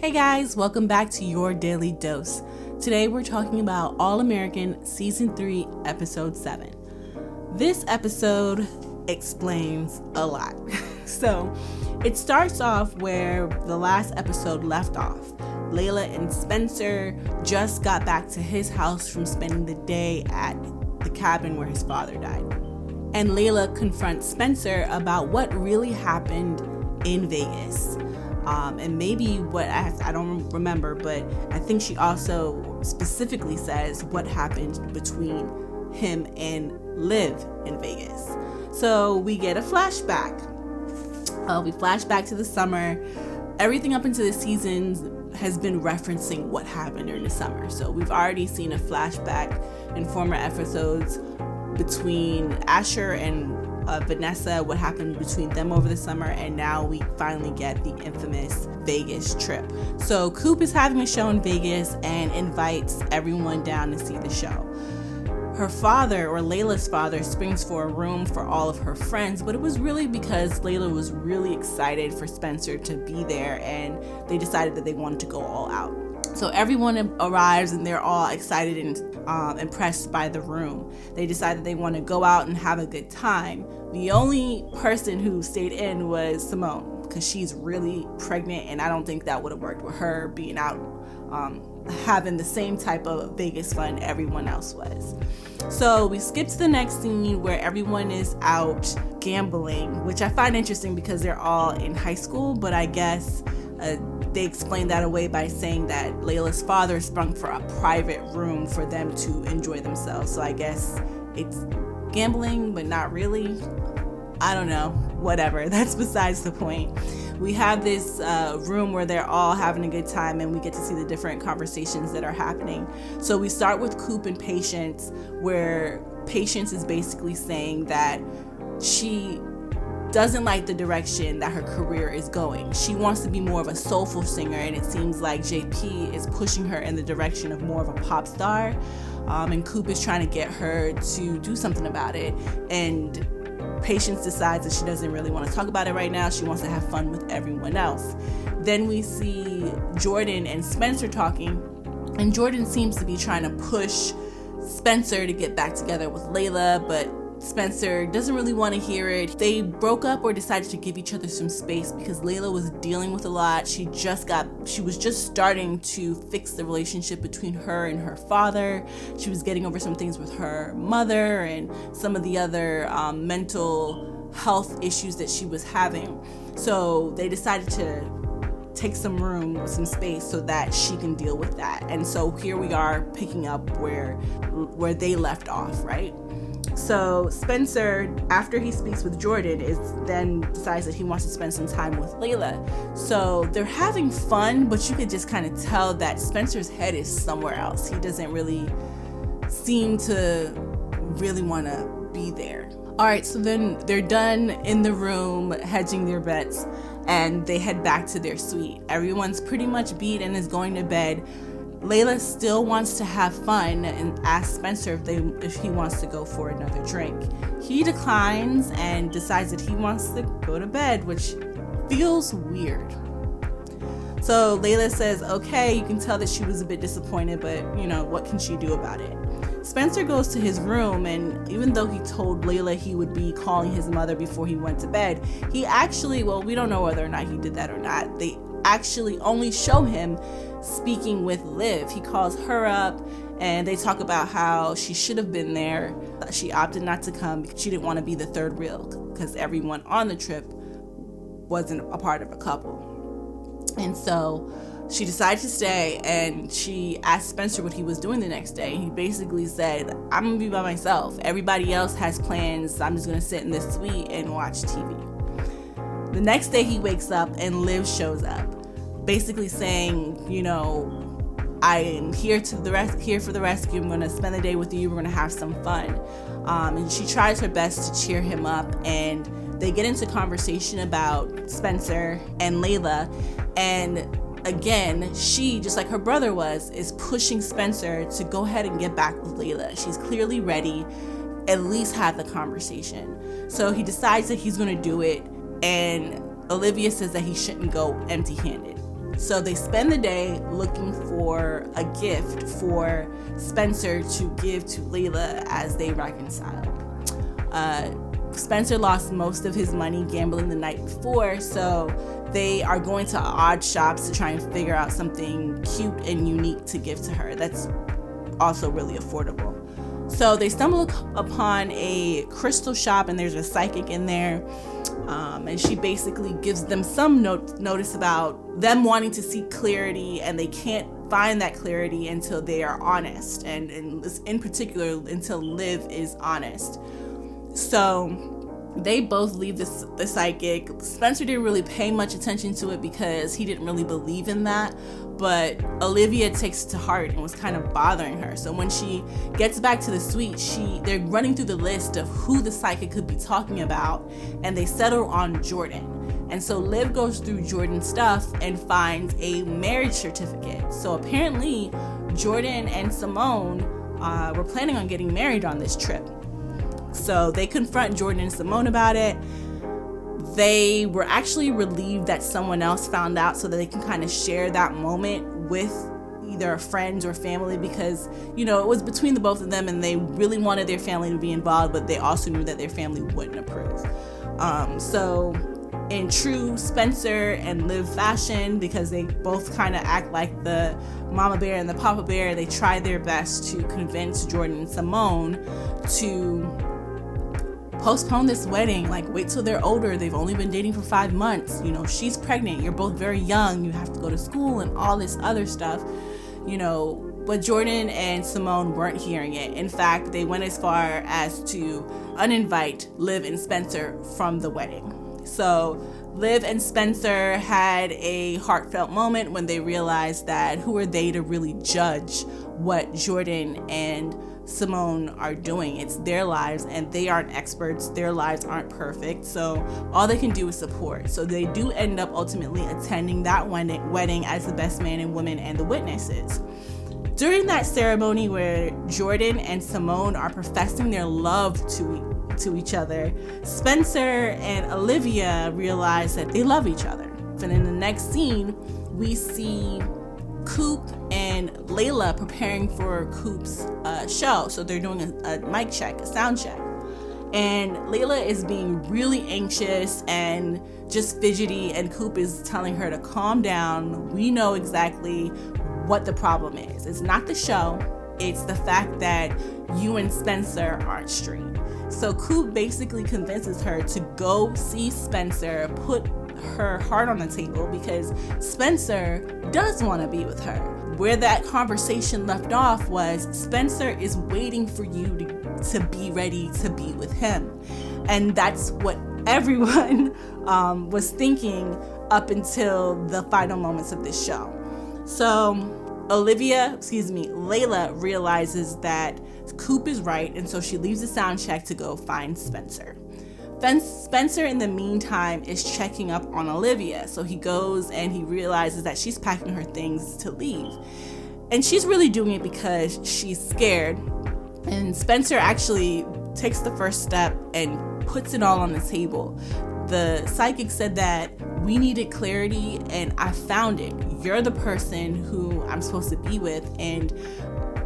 Hey guys, welcome back to Your Daily Dose. Today we're talking about All American Season 3, Episode 7. This episode explains a lot. So, it starts off where the last episode left off. Layla and Spencer just got back to his house from spending the day at the cabin where his father died. And Layla confronts Spencer about what really happened in Vegas. And maybe what I don't remember, but I think she also specifically says what happened between him and Liv in Vegas. So we get a flashback. We flash back to the summer. Everything up into the season has been referencing what happened during the summer. So we've already seen a flashback in former episodes between Asher and Vanessa, what happened between them over the summer, and now we finally get the infamous Vegas trip. So Coop is having a show in Vegas and invites everyone down to see the show. Her father, or Layla's father, springs for a room for all of her friends, but it was really because Layla was really excited for Spencer to be there, and they decided that they wanted to go all out. So everyone arrives and they're all excited and impressed by the room. They decide that they want to go out and have a good time. The only person who stayed in was Simone, because she's really pregnant, and I don't think that would have worked with her being out having the same type of Vegas fun everyone else was. So we skip to the next scene where everyone is out gambling, which I find interesting because they're all in high school, but I guess they explain that away by saying that Layla's father sprung for a private room for them to enjoy themselves. So I guess it's gambling, but not really. I don't know. Whatever. That's besides the point. We have this room where they're all having a good time, and we get to see the different conversations that are happening. So we start with Coop and Patience, where Patience is basically saying that she doesn't like the direction that her career is going. She wants to be more of a soulful singer, and it seems like JP is pushing her in the direction of more of a pop star. And Coop is trying to get her to do something about it. And Patience decides that she doesn't really want to talk about it right now. She wants to have fun with everyone else. Then we see Jordan and Spencer talking, and Jordan seems to be trying to push Spencer to get back together with Layla, but Spencer doesn't really want to hear it. They broke up or decided to give each other some space because Layla was dealing with a lot. She was just starting to fix the relationship between her and her father. She was getting over some things with her mother and some of the other mental health issues that she was having. So they decided to take some room, some space, so that she can deal with that. And so here we are picking up where they left off, right? So Spencer, after he speaks with Jordan, then decides that he wants to spend some time with Layla. So they're having fun, but you could just kind of tell that Spencer's head is somewhere else. He doesn't really seem to really want to be there. All right, so then they're done in the room hedging their bets, and they head back to their suite. Everyone's pretty much beat and is going to bed. Layla still wants to have fun and asks Spencer if he wants to go for another drink. He declines and decides that he wants to go to bed, which feels weird. So Layla says, okay, you can tell that she was a bit disappointed, but what can she do about it? Spencer goes to his room, and even though he told Layla he would be calling his mother before he went to bed, he actually, we don't know whether or not he did that or not. They actually only show him speaking with Liv. He calls her up and they talk about how she should have been there. She opted not to come because she didn't want to be the third wheel because everyone on the trip wasn't a part of a couple. And so she decided to stay, and she asked Spencer what he was doing the next day. He basically said, I'm gonna be by myself. Everybody else has plans. So I'm just gonna sit in this suite and watch TV. The next day he wakes up and Liv shows up, basically saying, I am here for the rescue. I'm going to spend the day with you. We're going to have some fun. And she tries her best to cheer him up, and they get into conversation about Spencer and Layla. And again, she, just like her brother was, is pushing Spencer to go ahead and get back with Layla. She's clearly ready, at least have the conversation. So he decides that he's going to do it, and Olivia says that he shouldn't go empty-handed. So they spend the day looking for a gift for Spencer to give to Layla as they reconcile. Spencer lost most of his money gambling the night before, so they are going to odd shops to try and figure out something cute and unique to give to her that's also really affordable. So they stumble upon a crystal shop, and there's a psychic in there, and she basically gives them some notice about them wanting to seek clarity, and they can't find that clarity until they are honest, and in particular until Liv is honest. So they both leave the psychic. Spencer didn't really pay much attention to it because he didn't really believe in that, but Olivia takes it to heart and was kind of bothering her. So when she gets back to the suite, they're running through the list of who the psychic could be talking about, and they settle on Jordan. And so Liv goes through Jordan's stuff and finds a marriage certificate. So apparently Jordan and Simone were planning on getting married on this trip. So they confront Jordan and Simone about it. They were actually relieved that someone else found out so that they can kind of share that moment with either friends or family, because, you know, it was between the both of them and they really wanted their family to be involved, but they also knew that their family wouldn't approve. So in true Spencer and Liv fashion, because they both kind of act like the mama bear and the papa bear, they try their best to convince Jordan and Simone to postpone this wedding. Like, wait till they're older. They've only been dating for 5 months. You know, she's pregnant. You're both very young. You have to go to school and all this other stuff, you know. But Jordan and Simone weren't hearing it. In fact, they went as far as to uninvite Liv and Spencer from the wedding. So Liv and Spencer had a heartfelt moment when they realized that who are they to really judge what Jordan and Simone are doing. It's their lives and they aren't experts. Their lives aren't perfect. So all they can do is support. So they do end up ultimately attending that wedding as the best man and woman and the witnesses. During that ceremony where Jordan and Simone are professing their love to each other, Spencer and Olivia realize that they love each other. And in the next scene, we see Coop and Layla preparing for Coop's show. So they're doing a mic check, a sound check. And Layla is being really anxious and just fidgety, and Coop is telling her to calm down. We know exactly what the problem is. It's not the show, it's the fact that you and Spencer aren't straight. So Coop basically convinces her to go see Spencer, put her heart on the table, because Spencer does want to be with her. Where that conversation left off was Spencer is waiting for you to be ready to be with him. And that's what everyone was thinking up until the final moments of this show. So Layla realizes that Coop is right, and so she leaves the sound check to go find Spencer. Spencer, in the meantime, is checking up on Olivia. So he goes and he realizes that she's packing her things to leave. And she's really doing it because she's scared. And Spencer actually takes the first step and puts it all on the table. The psychic said that we needed clarity, and I found it. You're the person who I'm supposed to be with, and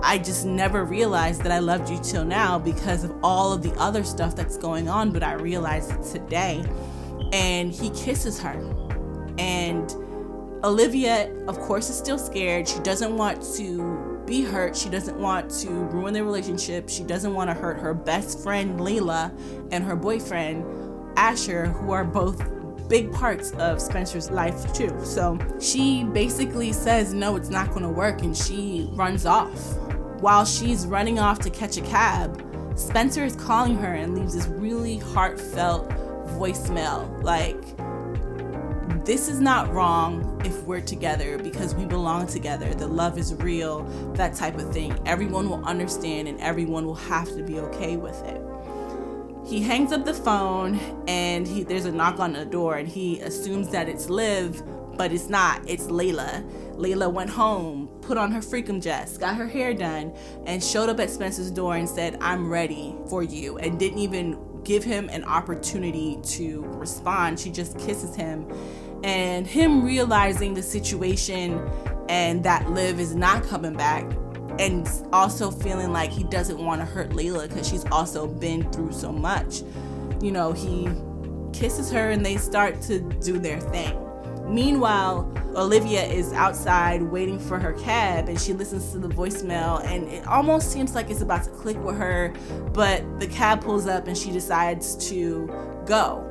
I just never realized that I loved you till now because of all of the other stuff that's going on, but I realized it today. And he kisses her. And Olivia, of course, is still scared. She doesn't want to be hurt. She doesn't want to ruin their relationship. She doesn't want to hurt her best friend, Layla, and her boyfriend, Asher, who are both big parts of Spencer's life too. So she basically says, no, it's not going to work, and she runs off. While she's running off to catch a cab, Spencer is calling her and leaves this really heartfelt voicemail. Like, this is not wrong if we're together because we belong together. The love is real, that type of thing. Everyone will understand and everyone will have to be okay with it. He hangs up the phone and there's a knock on the door, and he assumes that it's Liv, but it's not. It's Layla. Layla went home, put on her freakum dress, got her hair done, and showed up at Spencer's door and said, I'm ready for you, and didn't even give him an opportunity to respond. She just kisses him and him realizing the situation and that Liv is not coming back, and also feeling like he doesn't want to hurt Layla because she's also been through so much. You know, he kisses her and they start to do their thing. Meanwhile, Olivia is outside waiting for her cab, and she listens to the voicemail, and it almost seems like it's about to click with her, but the cab pulls up and she decides to go.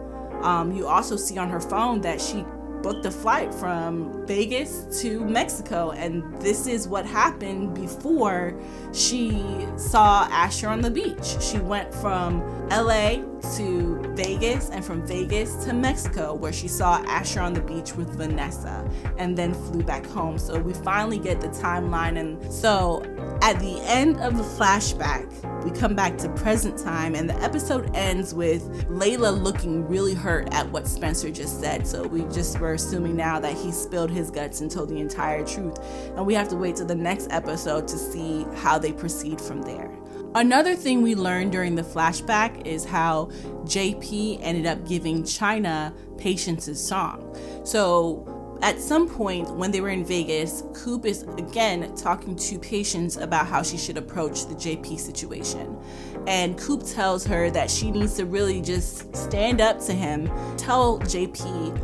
You also see on her phone that she booked a flight from Vegas to Mexico, and this is what happened before she saw Asher on the beach. She went from LA to Vegas, and from Vegas to Mexico, where she saw Asher on the beach with Vanessa, and then flew back home. So we finally get the timeline, and so at the end of the flashback, we come back to present time, and the episode ends with Layla looking really hurt at what Spencer just said. So we're assuming now that he spilled his guts and told the entire truth, and we have to wait till the next episode to see how they proceed from there. Another thing we learned during the flashback is how JP ended up giving China Patience's song. So at some point when they were in Vegas, Coop is again talking to Patience about how she should approach the JP situation. And Coop tells her that she needs to really just stand up to him, tell JP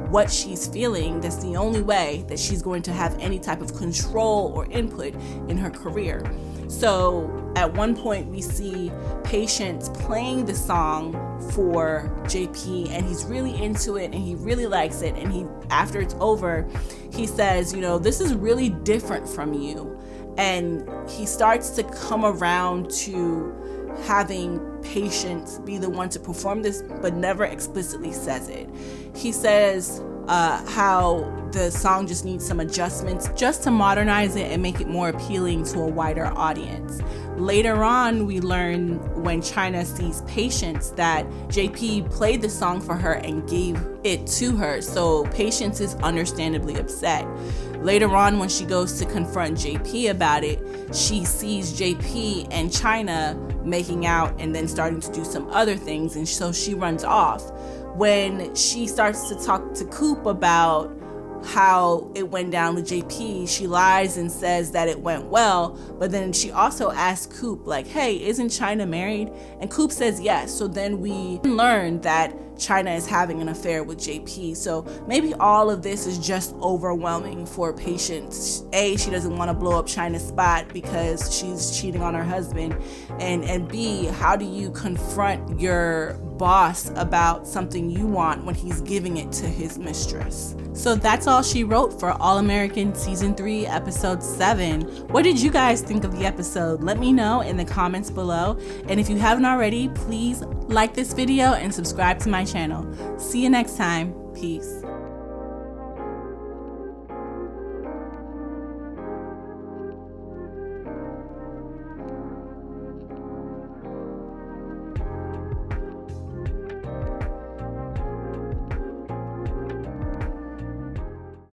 what she's feeling. That's the only way that she's going to have any type of control or input in her career. So at one point we see Patience playing the song for JP, and he's really into it and he really likes it, and he, after it's over, he says, you know, this is really different from you. And he starts to come around to having Patience be the one to perform this, but never explicitly says it. He says how the song just needs some adjustments just to modernize it and make it more appealing to a wider audience. Later on, we learn when China sees Patience that JP played the song for her and gave it to her, so Patience is understandably upset. Later on, when she goes to confront JP about it, she sees JP and China making out and then starting to do some other things, and so she runs off. When she starts to talk to Coop about how it went down with JP, she lies and says that it went well, but then she also asks Coop, like, hey, isn't China married? And Coop says yes. So then we learn that China is having an affair with JP. So maybe all of this is just overwhelming for Patience. A, she doesn't want to blow up China's spot because she's cheating on her husband, and B, how do you confront your boss about something you want when he's giving it to his mistress? So that's all she wrote for All American Season 3, Episode 7. What did you guys think of the episode? Let me know in the comments below. And if you haven't already, please like this video and subscribe to my channel. See you next time. Peace.